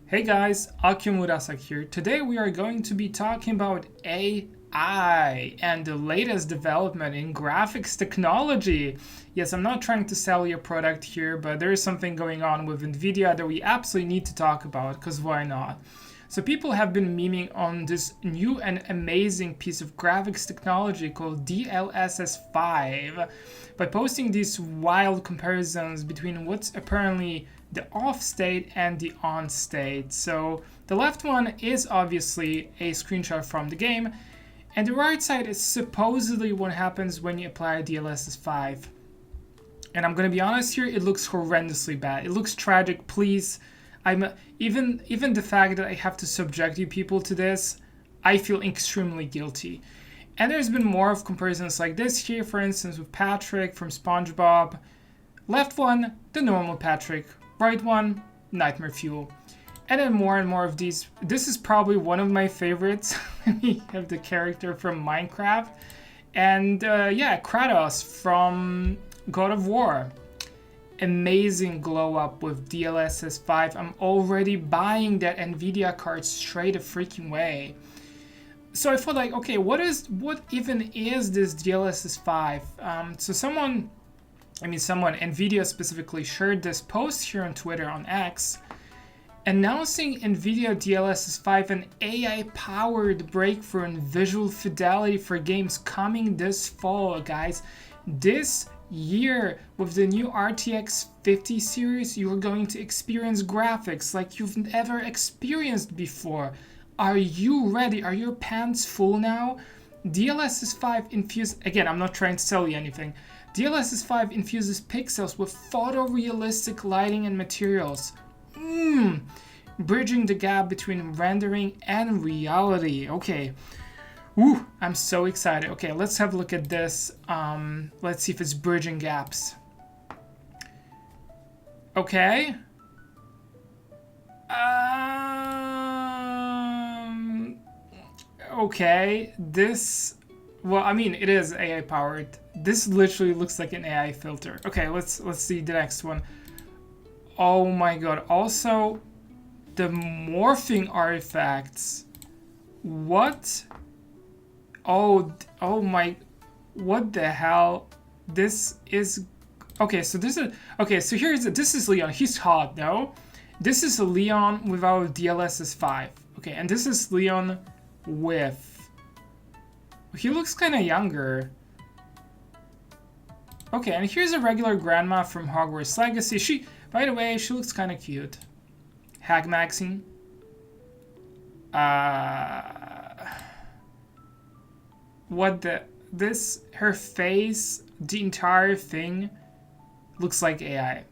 Hey guys, Akim Murasak here. Today we are going to be talking about AI and the latest development in graphics technology. Yes, I'm not trying to sell your product here, but there is something going on with nVidia that we absolutely need to talk about, because why not? So people have been memeing on this new and amazing piece of graphics technology called DLSS5 by posting these wild comparisons between what's apparently the off state and the on state. So the left one is obviously a screenshot from the game, and the right side is supposedly what happens when you apply DLSS5. And I'm gonna be honest here, it looks horrendously bad. It looks tragic. Please, even the fact that I have to subject you people to this, I feel extremely guilty. And there's been more of comparisons like this here, for instance, with Patrick from SpongeBob. Left one, the normal Patrick. Right one, Nightmare Fuel. And then more and more of these. This is probably one of my favorites. We have the character from Minecraft. And yeah, Kratos from God of War. Amazing glow up with DLSS5. I'm already buying that nVidia card straight a freaking way. So I thought like, okay, what even is this DLSS5? So someone, nVidia specifically shared this post here on Twitter on X, announcing nVidia DLSS5, an AI-powered breakthrough in visual fidelity for games coming this fall, guys. This year, with the new RTX 50 series, you're going to experience graphics like you've never experienced before. Are you ready? Are your pants full now? DLSS5 infused, again, I'm not trying to sell you anything. DLSS5 infuses pixels with photorealistic lighting and materials. Bridging the gap between rendering and reality. Okay. Ooh, I'm so excited. Okay, let's have a look at this. Let's see if it's bridging gaps. Okay. Okay, this, well, I mean, it is AI powered. This literally looks like an AI filter. Okay, let's see the next one. Oh my god. Also, the morphing artifacts. What? Oh my, what the hell? This is, okay, so this is, okay, so this is Leon. He's hot, no? This is a Leon without DLSS5. Okay, and this is Leon with, he looks kind of younger. Okay, and here's a regular grandma from Hogwarts Legacy. She, by the way, she looks kind of cute. Hag Maxine. What the, this, her face, the entire thing looks like AI.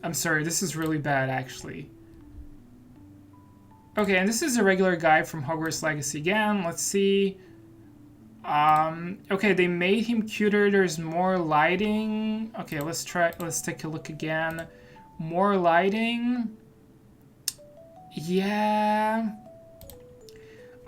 I'm sorry, this is really bad actually. Okay, and this is a regular guy from Hogwarts Legacy again. Let's see. Okay, they made him cuter. There's more lighting. Okay, let's take a look again. More lighting. Yeah.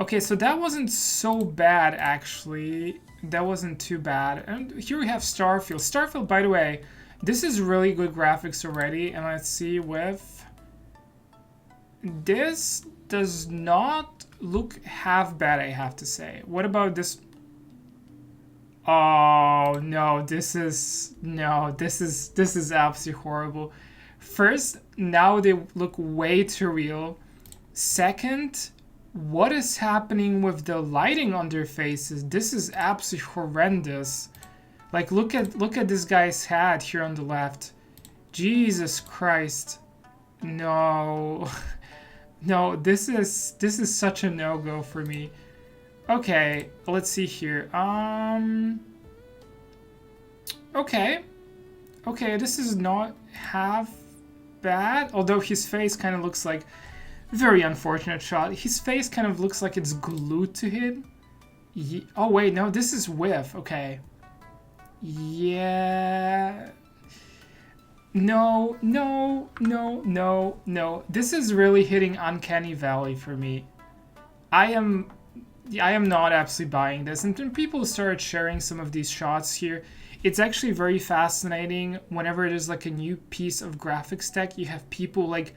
Okay, so that wasn't so bad, actually. That wasn't too bad. And here we have Starfield. Starfield, by the way, this is really good graphics already. And let's see with... This does not look half bad, I have to say. What about this? Oh, no, this is absolutely horrible. First, now they look way too real. Second, what is happening with the lighting on their faces? This is absolutely horrendous. Like, look at this guy's hat here on the left. Jesus Christ. No. No, this is such a no-go for me. Okay, let's see here. Okay. Okay, this is not half bad, although his face kind of looks like, very unfortunate shot. His face kind of looks like it's glued to him. Oh wait, no, this is with. Okay. Yeah. No. This is really hitting Uncanny Valley for me. I am not absolutely buying this. And when people started sharing some of these shots here, it's actually very fascinating. Whenever there's like a new piece of graphics tech, you have people like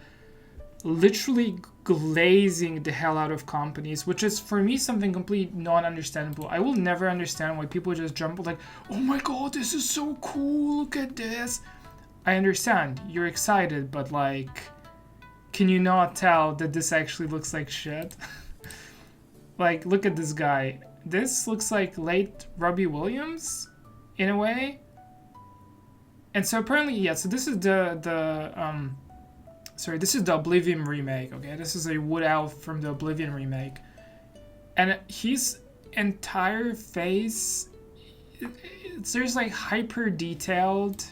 literally glazing the hell out of companies, which is for me something completely non-understandable. I will never understand why people just jump like, oh my god, this is so cool, look at this. I understand, you're excited, but like, can you not tell that this actually looks like shit? Like, look at this guy. This looks like late Robbie Williams, in a way. And so apparently, yeah, so this is this is the Oblivion remake, okay? This is a Wood Elf from the Oblivion remake. And his entire face, there's like hyper detailed.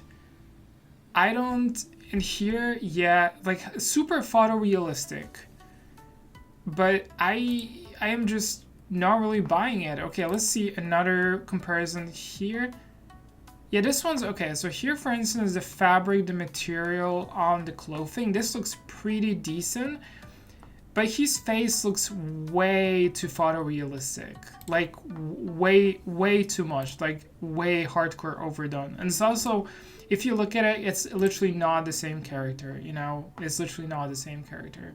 And here, yeah, like super photorealistic. But I am just not really buying it. Okay, let's see another comparison here. Yeah, this one's okay. So here, for instance, the fabric, the material on the clothing, this looks pretty decent. But his face looks way too photorealistic. Like, way too much. Like, way hardcore overdone. And it's also, if you look at it, it's literally not the same character, you know? It's literally not the same character.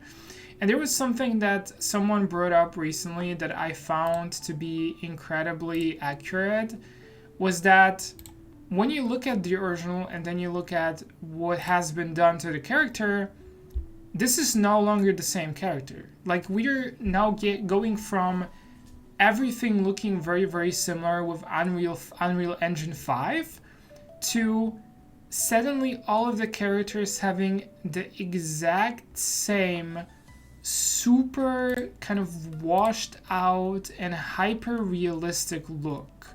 And there was something that someone brought up recently that I found to be incredibly accurate, was that when you look at the original and then you look at what has been done to the character, this is no longer the same character. Like, we're now going from everything looking very, very similar with Unreal Engine 5 to suddenly all of the characters having the exact same super kind of washed out and hyper realistic look.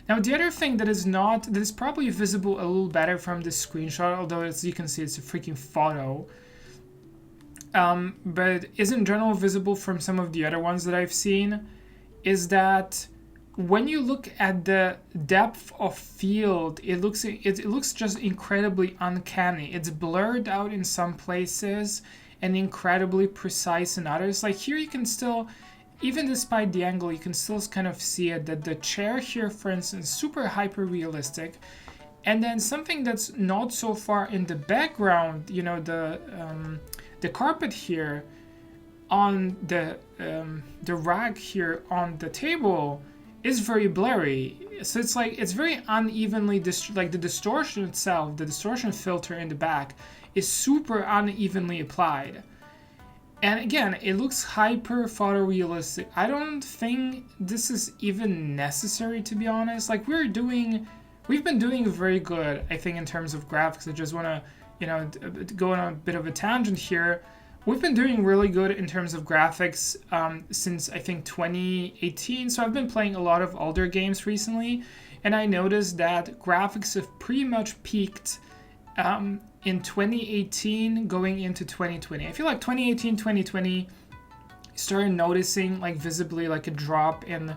Now, the other thing that is probably visible a little better from this screenshot, although as you can see it's a freaking photo, but is in general visible from some of the other ones that I've seen, is that when you look at the depth of field, it looks just incredibly uncanny. It's blurred out in some places and incredibly precise in others. Like here you can still, even despite the angle, you can still kind of see it, that the chair here, for instance, super hyper realistic. And then something that's not so far in the background, you know, the carpet here on the rack here on the table is very blurry. So it's like, it's very unevenly, like the distortion itself, the distortion filter in the back is super unevenly applied. And again, it looks hyper photorealistic. I don't think this is even necessary, to be honest. Like we've been doing very good, I think, in terms of graphics. I just want to, you know, go on a bit of a tangent here. We've been doing really good in terms of graphics since I think 2018. So I've been playing a lot of older games recently, and I noticed that graphics have pretty much peaked in 2018 going into 2020. I feel like 2018, 2020 started noticing like visibly like a drop in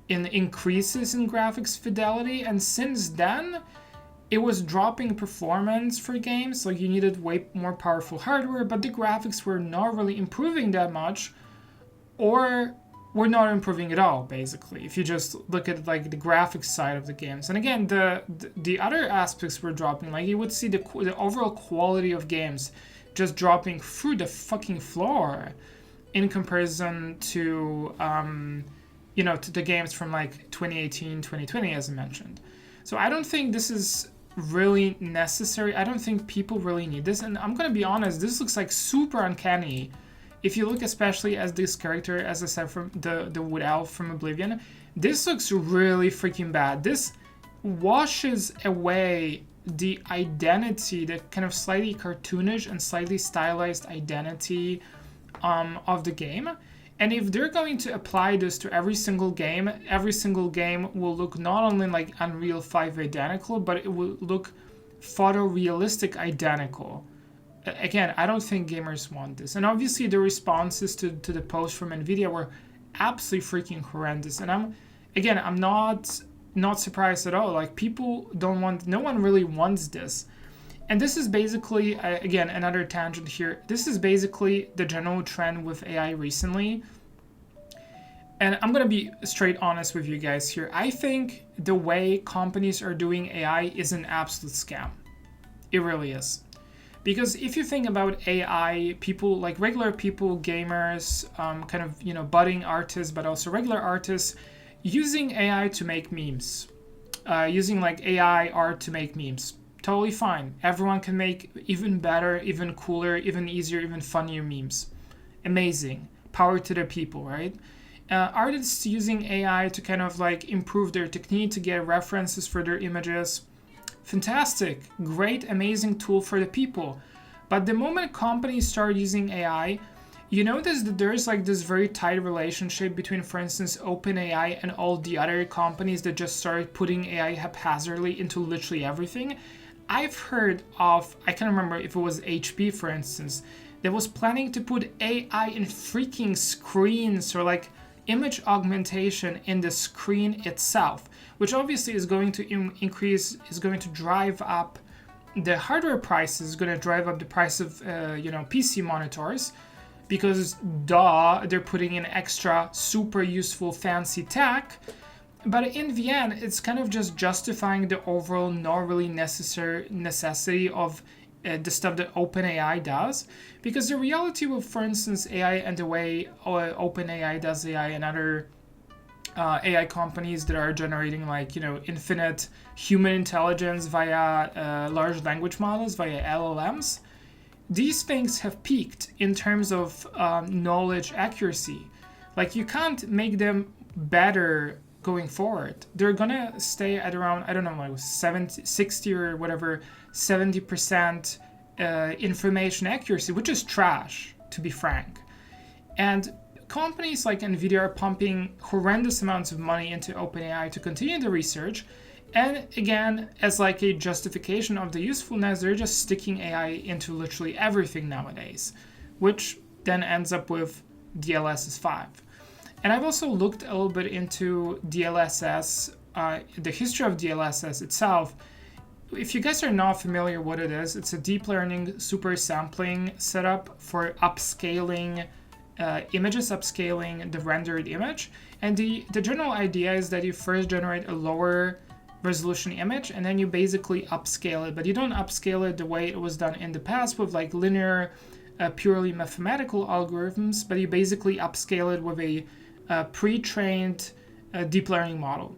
increases in graphics fidelity, and since then it was dropping performance for games. Like you needed way more powerful hardware, but the graphics were not really improving that much, or were not improving at all, basically, if you just look at like the graphics side of the games. And again, the other aspects were dropping. Like you would see the overall quality of games just dropping through the fucking floor in comparison to you know, to the games from like 2018, 2020, as I mentioned. So I don't think this is really necessary. I don't think people really need this. And I'm gonna be honest, this looks like super uncanny. If you look especially as this character, as I said, from the Wood Elf from Oblivion, this looks really freaking bad. This washes away the identity, the kind of slightly cartoonish and slightly stylized identity of the game. And if they're going to apply this to every single game will look not only like Unreal 5 identical, but it will look photorealistic identical. Again, I don't think gamers want this. And obviously the responses to the post from nVidia were absolutely freaking horrendous. And I'm not surprised at all. Like people no one really wants this. And this is basically, again, another tangent here. This is basically the general trend with AI recently. And I'm going to be straight honest with you guys here. I think the way companies are doing AI is an absolute scam. It really is. Because if you think about AI, people like regular people, gamers, kind of, budding artists, but also regular artists, using AI to make memes, using like AI art to make memes, totally fine. Everyone can make even better, even cooler, even easier, even funnier memes. Amazing. Power to the people, right? Artists using AI to kind of like improve their technique to get references for their images. Fantastic, great, amazing tool for the people. But the moment companies start using AI, you notice that there's like this very tight relationship between, for instance, OpenAI and all the other companies that just started putting AI haphazardly into literally everything. I've heard of, I can't remember if it was HP, for instance, that was planning to put AI in freaking screens, or like image augmentation in the screen itself, which obviously is going to is going to drive up the hardware prices, is going to drive up the price of PC monitors, because they're putting in extra super useful fancy tech. But in the end, it's kind of just justifying the overall not really necessity of the stuff that OpenAI does, because the reality with, for instance, AI and the way OpenAI does AI and other AI companies that are generating like infinite human intelligence via large language models, via LLMs, these things have peaked in terms of knowledge accuracy. Like, you can't make them better going forward. They're gonna stay at around, I don't know, like 60 or whatever, 70% information accuracy, which is trash, to be frank. And companies like nVidia are pumping horrendous amounts of money into OpenAI to continue the research. And again, as like a justification of the usefulness, they're just sticking AI into literally everything nowadays, which then ends up with DLSS5. And I've also looked a little bit into DLSS, the history of DLSS itself. If you guys are not familiar what it is, it's a deep learning super sampling setup for upscaling images, upscaling the rendered image. And the general idea is that you first generate a lower resolution image, and then you basically upscale it. But you don't upscale it the way it was done in the past with like linear, purely mathematical algorithms, but you basically upscale it with a pre-trained deep learning model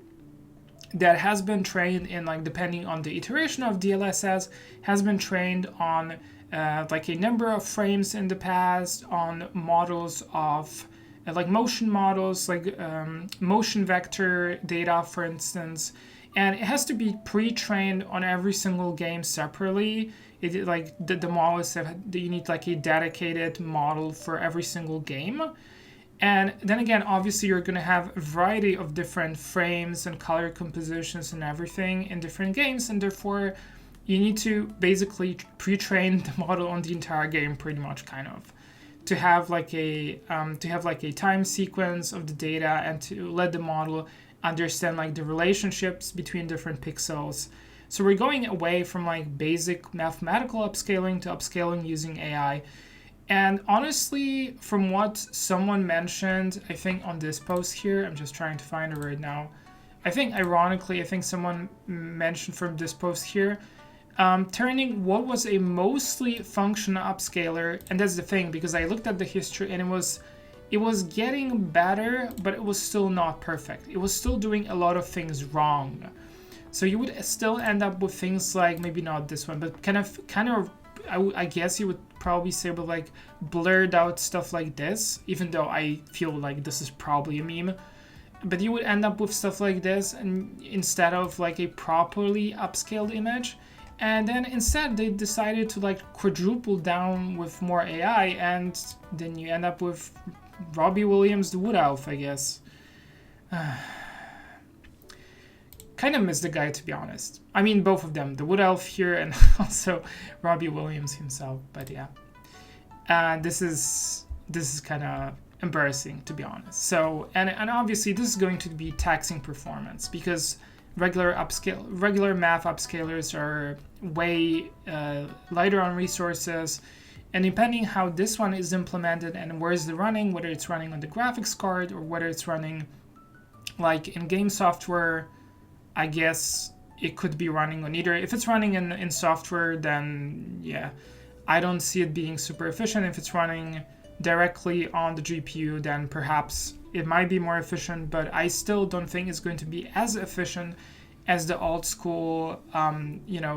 that has been trained in, like, depending on the iteration of DLSS, has been trained on like a number of frames in the past, on models of like motion models, like motion vector data, for instance. And it has to be pre-trained on every single game separately. It like the models you need like a dedicated model for every single game. And then again, obviously, you're going to have a variety of different frames and color compositions and everything in different games, and therefore you need to basically pre-train the model on the entire game, pretty much, kind of, to have like a time sequence of the data, and to let the model understand like the relationships between different pixels. So we're going away from like basic mathematical upscaling to upscaling using AI. And honestly, from what someone mentioned, I think on this post here, I'm just trying to find it right now. I think someone mentioned from this post here, turning what was a mostly functional upscaler, and that's the thing, because I looked at the history and it was getting better, but it was still not perfect. It was still doing a lot of things wrong. So you would still end up with things like, maybe not this one, but kind of, I guess you would probably say, with like blurred out stuff like this, even though I feel like this is probably a meme. But you would end up with stuff like this, and instead of like a properly upscaled image. And then instead they decided to like quadruple down with more AI, and then you end up with Robbie Williams, the Wood Elf, I guess. Kind of miss the guy, to be honest. I mean, both of them, the Wood Elf here and also Robbie Williams himself. But yeah, this is kind of embarrassing, to be honest. So and obviously this is going to be taxing performance, because regular math upscalers are way lighter on resources. And depending how this one is implemented and where is it running, whether it's running on the graphics card or whether it's running like in game software, I guess it could be running on either. If it's running in software, then yeah, I don't see it being super efficient. If it's running directly on the GPU, then perhaps it might be more efficient, but I still don't think it's going to be as efficient as the old school,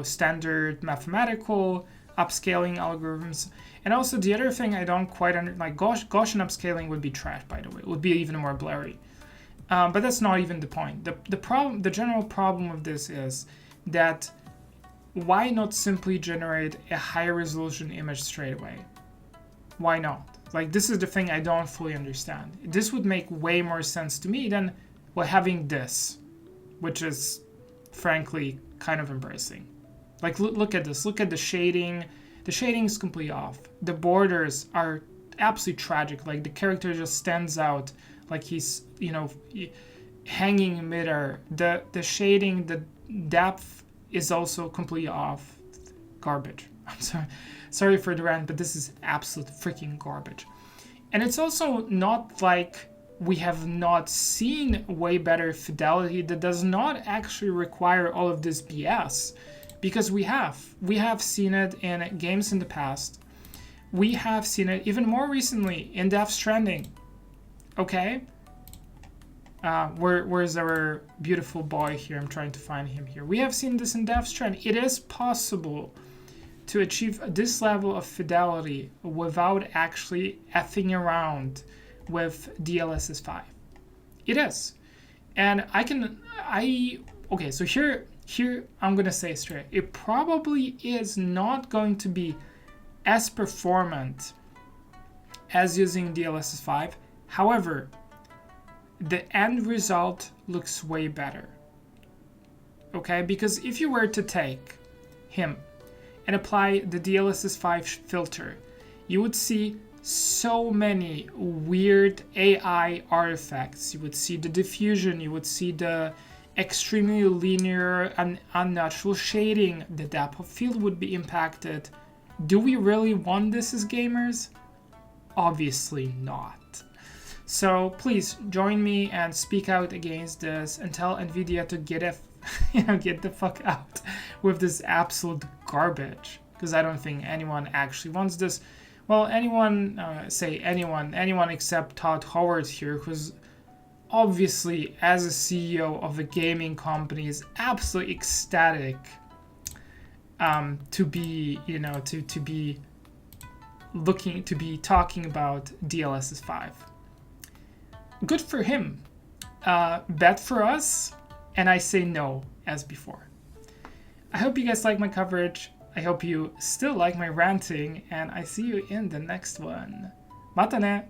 standard mathematical upscaling algorithms. And also the other thing I don't quite like Gaussian upscaling would be trash, by the way. It would be even more blurry. But that's not even the point. The general problem of this is that why not simply generate a high resolution image straight away? Why not? Like, this is the thing I don't fully understand. This would make way more sense to me than having this, which is frankly kind of embarrassing. Like, look at this. Look at the shading. The shading is completely off. The borders are absolutely tragic. Like, the character just stands out like he's, hanging in midair. The shading, the depth is also completely off. Garbage. I'm sorry for the rant, but this is absolute freaking garbage. And it's also not like we have not seen way better fidelity that does not actually require all of this BS, because we have seen it in games in the past. We have seen it even more recently in Death Stranding. Okay, where's our beautiful boy here? I'm trying to find him here. We have seen this in Death Stranding. It is possible to achieve this level of fidelity without actually effing around with DLSS5. It is. And okay, so here I'm gonna say straight, it probably is not going to be as performant as using DLSS5. However, the end result looks way better. Okay, because if you were to take him and apply the DLSS5 filter, you would see so many weird AI artifacts. You would see the diffusion, you would see the extremely linear and unnatural shading, the depth of field would be impacted. Do we really want this as gamers? Obviously not. So please join me and speak out against this and tell nVidia to get the fuck out with this absolute garbage, because I don't think anyone actually wants this. Well, anyone except Todd Howard here, who's obviously, as a CEO of a gaming company, is absolutely ecstatic to be talking about DLSS5. Good for him. Bad for us, and I say no, as before. I hope you guys like my coverage. I hope you still like my ranting, and I see you in the next one. Mata ne!